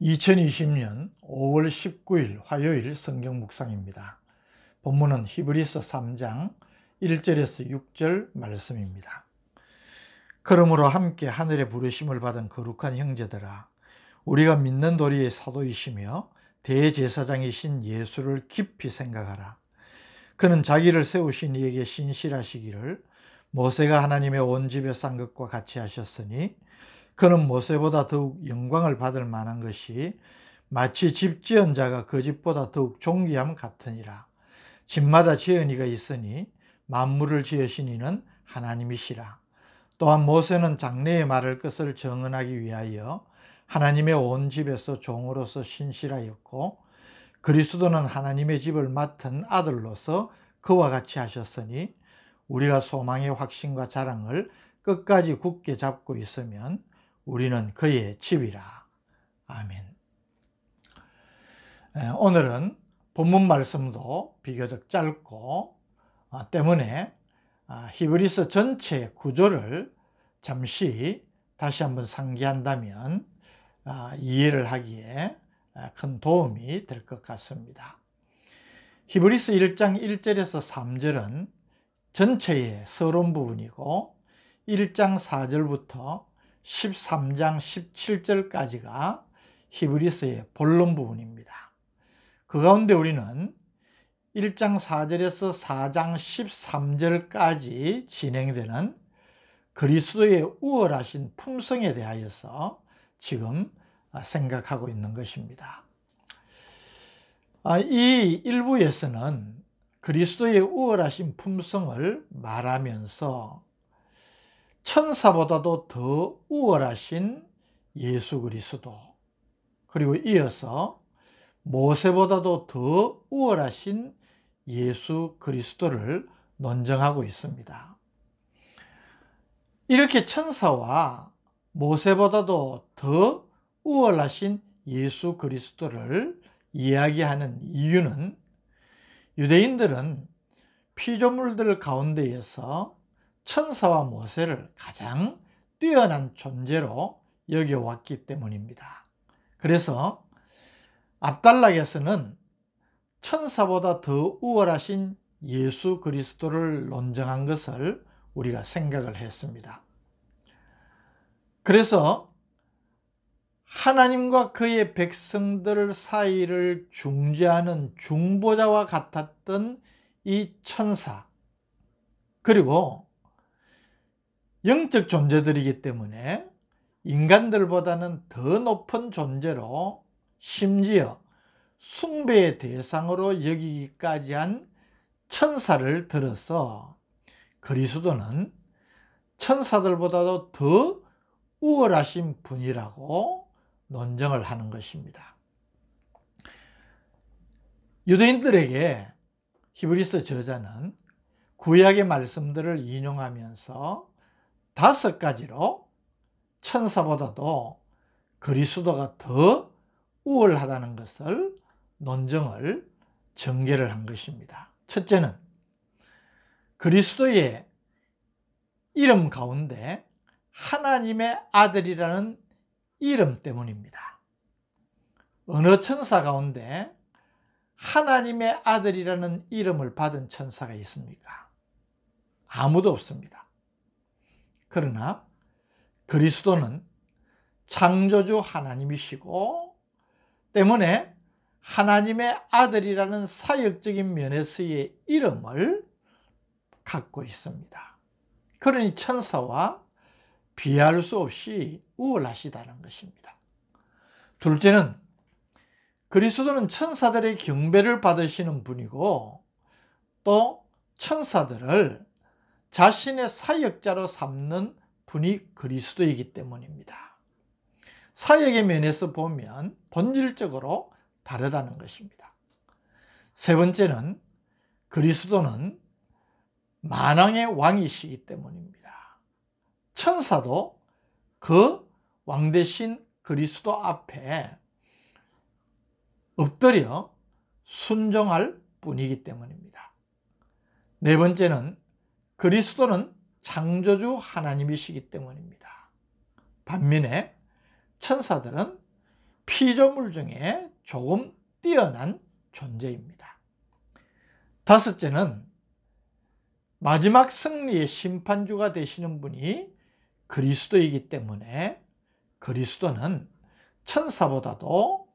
2020년 5월 19일 화요일 성경 묵상입니다. 본문은 히브리서 3장 1절에서 6절 말씀입니다. 그러므로 함께 하늘의 부르심을 받은 거룩한 형제들아, 우리가 믿는 도리의 사도이시며 대제사장이신 예수를 깊이 생각하라. 그는 자기를 세우신 이에게 신실하시기를 모세가 하나님의 온 집에 싼 것과 같이 하셨으니, 그는 모세보다 더욱 영광을 받을 만한 것이 마치 집 지은 자가 그 집보다 더욱 존귀함 같으니라. 집마다 지은 이가 있으니 만물을 지으신 이는 하나님이시라. 또한 모세는 장래에 말할 것을 정언하기 위하여 하나님의 온 집에서 종으로서 신실하였고, 그리스도는 하나님의 집을 맡은 아들로서 그와 같이 하셨으니, 우리가 소망의 확신과 자랑을 끝까지 굳게 잡고 있으면 우리는 그의 집이라. 아멘. 오늘은 본문 말씀도 비교적 짧고 때문에 히브리서 전체 구조를 잠시 다시 한번 상기한다면 이해를 하기에 큰 도움이 될 것 같습니다. 히브리서 1장 1절에서 3절은 전체의 서론 부분이고, 1장 4절부터 13장 17절까지가 히브리서의 본론 부분입니다. 그 가운데 우리는 1장 4절에서 4장 13절까지 진행되는 그리스도의 우월하신 품성에 대하여서 지금 생각하고 있는 것입니다. 이 일부에서는 그리스도의 우월하신 품성을 말하면서 천사보다도 더 우월하신 예수 그리스도, 그리고 이어서 모세보다도 더 우월하신 예수 그리스도를 논증하고 있습니다. 이렇게 천사와 모세보다도 더 우월하신 예수 그리스도를 이야기하는 이유는, 유대인들은 피조물들 가운데에서 천사와 모세를 가장 뛰어난 존재로 여겨왔기 때문입니다. 그래서 압달락에서는 천사보다 더 우월하신 예수 그리스도를 논증한 것을 우리가 생각을 했습니다. 그래서 하나님과 그의 백성들 사이를 중재하는 중보자와 같았던 이 천사, 그리고 영적 존재들이기 때문에 인간들보다는 더 높은 존재로, 심지어 숭배의 대상으로 여기기까지 한 천사를 들어서 그리스도는 천사들보다도 더 우월하신 분이라고 논증을 하는 것입니다. 유대인들에게 히브리서 저자는 구약의 말씀들을 인용하면서 5가지로 천사보다도 그리스도가 더 우월하다는 것을 논증을 전개를 한 것입니다. 첫째는 그리스도의 이름 가운데 하나님의 아들이라는 이름 때문입니다. 어느 천사 가운데 하나님의 아들이라는 이름을 받은 천사가 있습니까? 아무도 없습니다. 그러나 그리스도는 창조주 하나님이시고 때문에 하나님의 아들이라는 사역적인 면에서의 이름을 갖고 있습니다. 그러니 천사와 비할 수 없이 우월하시다는 것입니다. 둘째는 그리스도는 천사들의 경배를 받으시는 분이고, 또 천사들을 자신의 사역자로 삼는 분이 그리스도이기 때문입니다. 사역의 면에서 보면 본질적으로 다르다는 것입니다. 세 번째는 그리스도는 만왕의 왕이시기 때문입니다. 천사도 그 왕 대신 그리스도 앞에 엎드려 순종할 뿐이기 때문입니다. 네 번째는 그리스도는 창조주 하나님이시기 때문입니다. 반면에 천사들은 피조물 중에 조금 뛰어난 존재입니다. 다섯째는 마지막 승리의 심판주가 되시는 분이 그리스도이기 때문에 그리스도는 천사보다도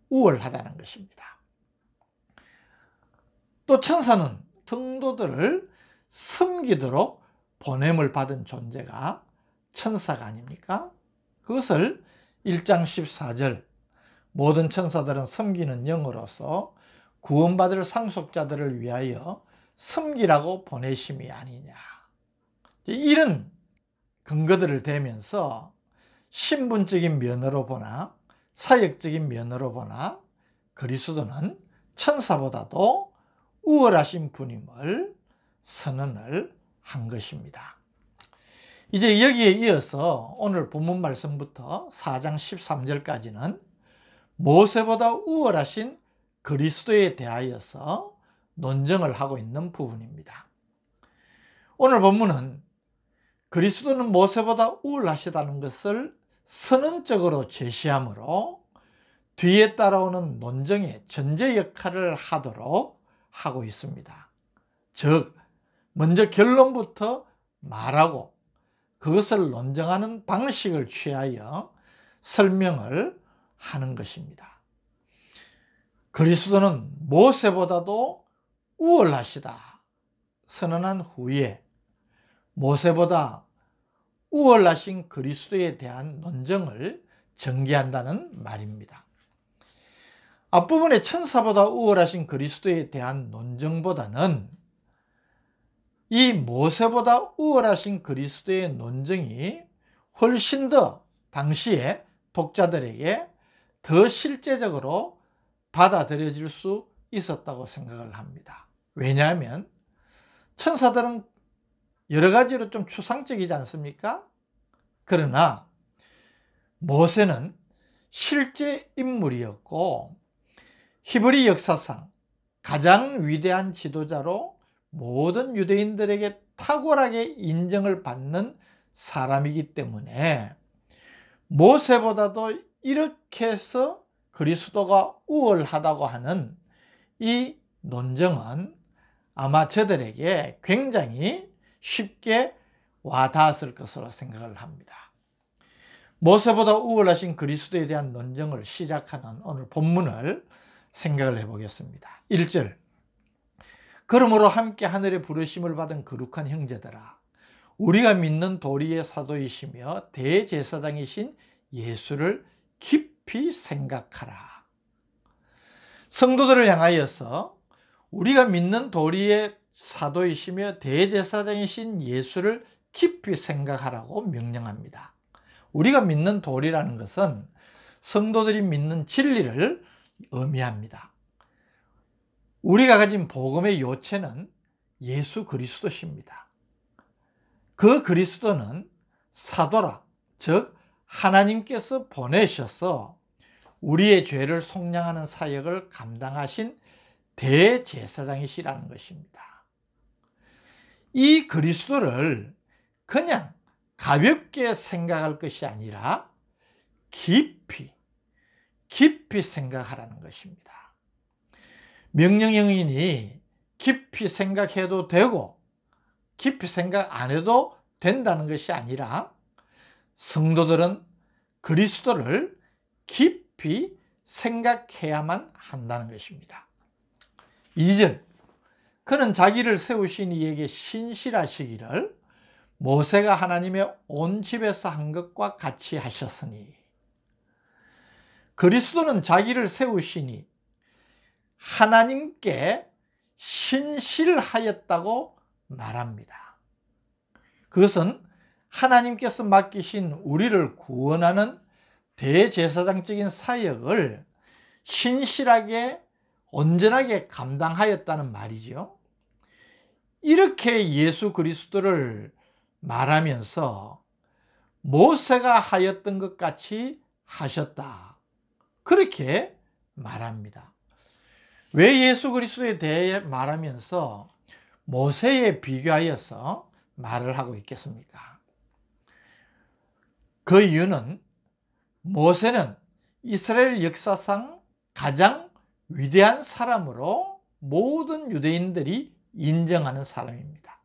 우월하다는 것입니다. 또 천사는 성도들을 섬기도록 보냄을 받은 존재가 천사가 아닙니까? 그것을 1장 14절 모든 천사들은 섬기는 영으로서 구원받을 상속자들을 위하여 섬기라고 보내심이 아니냐. 이런 근거들을 대면서 신분적인 면으로 보나 사역적인 면으로 보나 그리스도는 천사보다도 우월하신 분임을 선언을 한 것입니다. 이제 여기에 이어서 오늘 본문 말씀부터 4장 13절까지는 모세보다 우월하신 그리스도에 대하여서 논증을 하고 있는 부분입니다. 오늘 본문은 그리스도는 모세보다 우월하시다는 것을 선언적으로 제시하므로 뒤에 따라오는 논쟁의 전제 역할을 하도록 하고 있습니다. 즉, 먼저 결론부터 말하고 그것을 논쟁하는 방식을 취하여 설명을 하는 것입니다. 그리스도는 모세보다도 우월하시다 선언한 후에 모세보다 우월하신 그리스도에 대한 논쟁을 전개한다는 말입니다. 앞부분에 천사보다 우월하신 그리스도에 대한 논쟁보다는 이 모세보다 우월하신 그리스도의 논쟁이 훨씬 더 당시에 독자들에게 더 실제적으로 받아들여질 수 있었다고 생각을 합니다. 왜냐하면 천사들은 여러 가지로 좀 추상적이지 않습니까? 그러나 모세는 실제 인물이었고 히브리 역사상 가장 위대한 지도자로 모든 유대인들에게 탁월하게 인정을 받는 사람이기 때문에 모세보다도 이렇게 해서 그리스도가 우월하다고 하는 이 논쟁은 아마 저들에게 굉장히 쉽게 와닿았을 것으로 생각을 합니다. 모세보다 우월하신 그리스도에 대한 논쟁을 시작하는 오늘 본문을 생각을 해보겠습니다. 1절 그러므로 함께 하늘의 부르심을 받은 거룩한 형제들아 우리가 믿는 도리의 사도이시며 대제사장이신 예수를 깊이 생각하라. 성도들을 향하여서 우리가 믿는 도리의 사도이시며 대제사장이신 예수를 깊이 생각하라고 명령합니다. 우리가 믿는 도리라는 것은 성도들이 믿는 진리를 의미합니다. 우리가 가진 복음의 요체는 예수 그리스도십니다. 그 그리스도는 사도라, 즉 하나님께서 보내셔서 우리의 죄를 속량하는 사역을 감당하신 대제사장이시라는 것입니다. 이 그리스도를 그냥 가볍게 생각할 것이 아니라 깊이 생각하라는 것입니다. 명령형이니 깊이 생각해도 되고 깊이 생각 안 해도 된다는 것이 아니라 성도들은 그리스도를 깊이 생각해야만 한다는 것입니다. 2절 그는 자기를 세우신 이에게 신실하시기를 모세가 하나님의 온 집에서 한 것과 같이 하셨으니 그리스도는 자기를 세우시니 하나님께 신실하였다고 말합니다. 그것은 하나님께서 맡기신 우리를 구원하는 대제사장적인 사역을 신실하게 온전하게 감당하였다는 말이죠. 이렇게 예수 그리스도를 말하면서 모세가 하였던 것 같이 하셨다. 그렇게 말합니다. 왜 예수 그리스도에 대해 말하면서 모세에 비교하여서 말을 하고 있겠습니까? 그 이유는 모세는 이스라엘 역사상 가장 위대한 사람으로 모든 유대인들이 인정하는 사람입니다.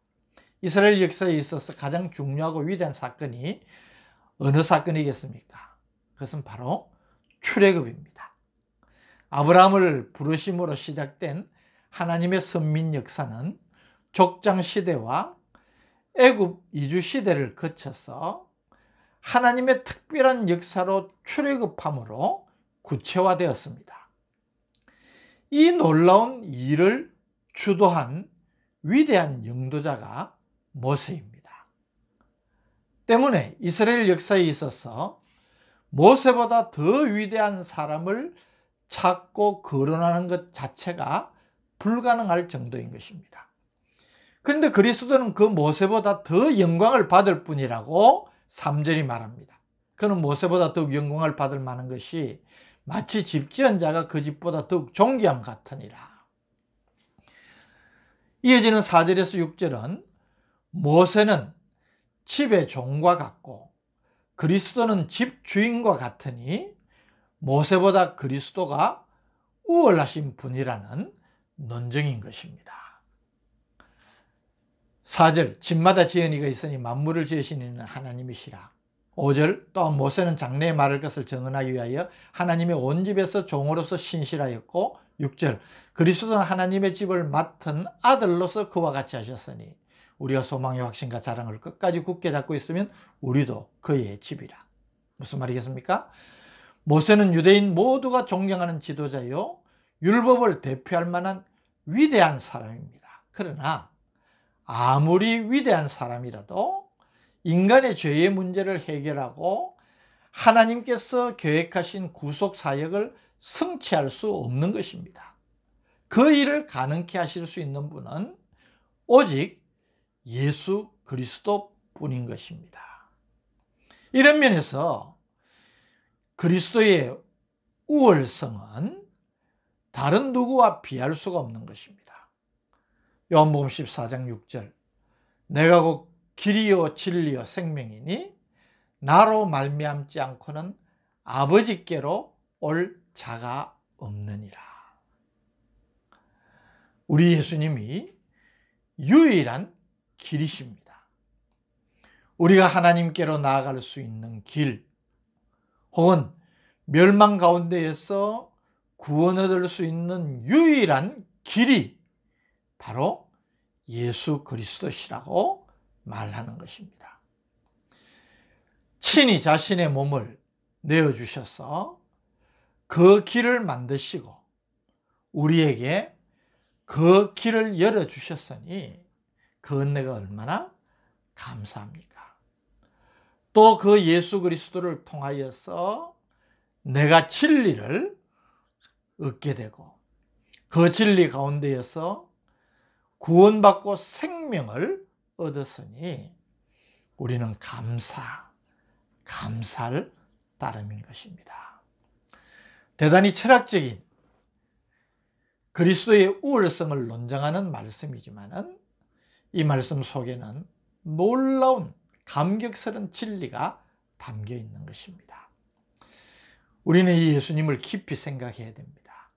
이스라엘 역사에 있어서 가장 중요하고 위대한 사건이 어느 사건이겠습니까? 그것은 바로 출애굽입니다. 아브라함을 부르심으로 시작된 하나님의 선민 역사는 족장 시대와 애굽 이주 시대를 거쳐서 하나님의 특별한 역사로 출애굽함으로 구체화되었습니다. 이 놀라운 일을 주도한 위대한 영도자가 모세입니다. 때문에 이스라엘 역사에 있어서 모세보다 더 위대한 사람을 찾고 거론하는 것 자체가 불가능할 정도인 것입니다. 그런데 그리스도는 그 모세보다 더 영광을 받을 뿐이라고 3절이 말합니다. 그는 모세보다 더욱 영광을 받을 만한 것이 마치 집 지은 자가 그 집보다 더욱 존귀함 같으니라. 이어지는 4절에서 6절은 모세는 집의 종과 같고 그리스도는 집 주인과 같으니 모세보다 그리스도가 우월하신 분이라는 논증인 것입니다. 4절 집마다 지은이가 있으니 만물을 지으시는 하나님이시라. 5절 또한 모세는 장래에 말할 것을 정언하기 위하여 하나님의 온 집에서 종으로서 신실하였고 6절 그리스도는 하나님의 집을 맡은 아들로서 그와 같이 하셨으니 우리가 소망의 확신과 자랑을 끝까지 굳게 잡고 있으면 우리도 그의 집이라. 무슨 말이겠습니까? 모세는 유대인 모두가 존경하는 지도자요 율법을 대표할 만한 위대한 사람입니다. 그러나 아무리 위대한 사람이라도 인간의 죄의 문제를 해결하고 하나님께서 계획하신 구속 사역을 성취할 수 없는 것입니다. 그 일을 가능케 하실 수 있는 분은 오직 예수 그리스도 뿐인 것입니다. 이런 면에서 그리스도의 우월성은 다른 누구와 비할 수가 없는 것입니다. 요한복음 14장 6절 내가 곧 길이요 진리요 생명이니 나로 말미암지 않고는 아버지께로 올 자가 없느니라. 우리 예수님이 유일한 길이십니다. 우리가 하나님께로 나아갈 수 있는 길 혹은 멸망 가운데에서 구원 얻을 수 있는 유일한 길이 바로 예수 그리스도시라고 말하는 것입니다. 친히 자신의 몸을 내어주셔서 그 길을 만드시고 우리에게 그 길을 열어주셨으니 그 은혜가 얼마나 감사합니까? 또 그 예수 그리스도를 통하여서 내가 진리를 얻게 되고 그 진리 가운데에서 구원받고 생명을 얻었으니 우리는 감사할 따름인 것입니다. 대단히 철학적인 그리스도의 우월성을 논증하는 말씀이지만은 이 말씀 속에는 놀라운 감격스러운 진리가 담겨 있는 것입니다. 우리는 이 예수님을 깊이 생각해야 됩니다.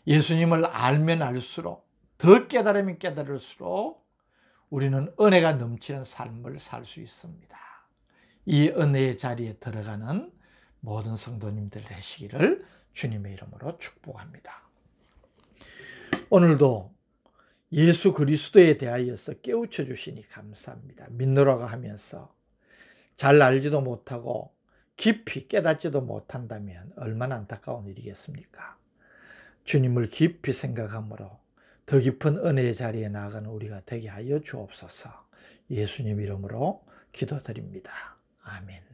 예수님을 알면 알수록 더 깨달으면 깨달을수록 우리는 은혜가 넘치는 삶을 살 수 있습니다. 이 은혜의 자리에 들어가는 모든 성도님들 되시기를 주님의 이름으로 축복합니다. 오늘도 예수 그리스도에 대하여서 깨우쳐 주시니 감사합니다. 믿노라고 하면서 잘 알지도 못하고 깊이 깨닫지도 못한다면 얼마나 안타까운 일이겠습니까? 주님을 깊이 생각함으로 더 깊은 은혜의 자리에 나아가는 우리가 되게 하여 주옵소서. 예수님 이름으로 기도드립니다. 아멘.